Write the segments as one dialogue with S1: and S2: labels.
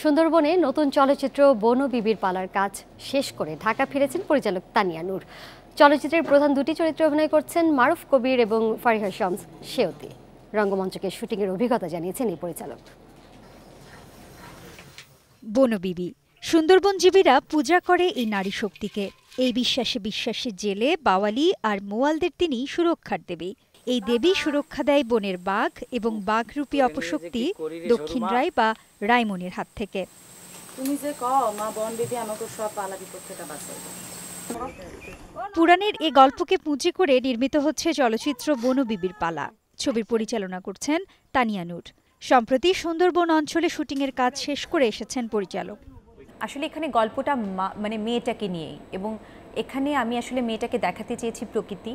S1: সুন্দরবনে নতুন চলচ্চিত্র বন ও বিবির পালার কাজ শেষ করে ঢাকা ফিরেছেন পরিচালক তানিয়া নূর। চলচ্চিত্রের প্রধান দুটি চরিত্রে অভিনয় করছেন মারুফ কবির এবং ফারিহা শামস সেওতি। রঙ্গমঞ্চকে শুটিংয়ের অভিজ্ঞতা জানিয়েছেন এই পরিচালক।
S2: বনবিবি সুন্দরবনজীবীরা পূজা করে এই নারী শক্তিকে। এই বিশ্বাসে জেলে বাওয়ালি আর মোয়ালদের তিনি সুরক্ষার দেবী। এই দেবী সুরক্ষা দেয় বনের বাঘ এবং বাঘরূপী অপশক্তি দক্ষিণ রায় বা রায়মনির হাত থেকে। পুরাণের এ গল্পকে পুঁজি করে নির্মিত হচ্ছে চলচ্চিত্র বনবিবির পালা। ছবির পরিচালনা করছেন তানিয়া নূর। সম্প্রতি সুন্দরবন অঞ্চলে শুটিংয়ের কাজ শেষ করে এসেছেন পরিচালক।
S3: আসলে এখানে গল্পটা মানে মেয়েটাকে নিয়েই, এবং এখানে আমি আসলে মেয়েটাকে দেখাতে চেয়েছি প্রকৃতি,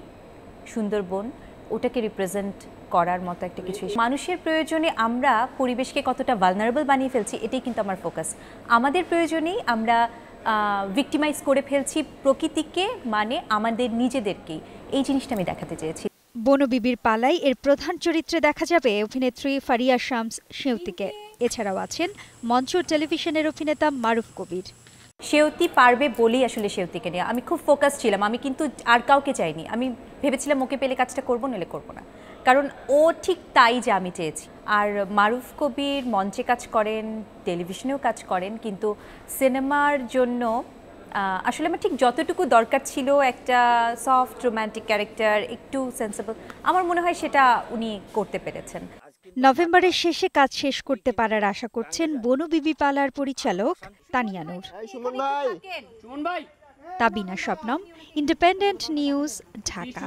S3: সুন্দরবন, ওটাকে রিপ্রেজেন্ট করার মতো একটা কিছু। মানুষের প্রয়োজনে আমরা পরিবেশকে কতটা ভালনারেবল বানিয়ে ফেলছি, এটাই কিন্তু আমার ফোকাস। আমাদের প্রয়োজনেই আমরা ভিক্টিমাইজ করে ফেলছি প্রকৃতিকে, মানে আমাদের নিজেদেরকেই। এই জিনিসটা আমি দেখাতে চেয়েছি।
S2: বনবিবির পালাই এর প্রধান চরিত্রে দেখা যাবে অভিনেত্রী ফারিহা শামস সেওতিকে। এছাড়াও আছেন মঞ্চ টেলিভিশনের অভিনেতা মারুফ কবির।
S3: সেওতি পারবে বলেই আসলে সেওতিকে নিয়ে আমি খুব ফোকাস ছিলাম। আমি কিন্তু আর কাউকে চাইনি। আমি ভেবেছিলাম ওকে পেলে কাজটা করবো, নাহলে করবো না, কারণ ও ঠিক তাই যে আমি চেয়েছি। আর মারুফ কবির মঞ্চে কাজ করেন, টেলিভিশনেও কাজ করেন, কিন্তু সিনেমার জন্য আসলে আমার ঠিক যতটুকু দরকার ছিল একটা সফট রোম্যান্টিক ক্যারেক্টার, একটু সেন্সেবল, আমার মনে হয় সেটা উনি করতে পেরেছেন।
S2: নভেম্বরের শেষে কাজ শেষ করতে পারার আশা করছেন বনবিবি পালার পরিচালক তানিয়া নূর। Tabina Shabnam, independent news, Dhaka.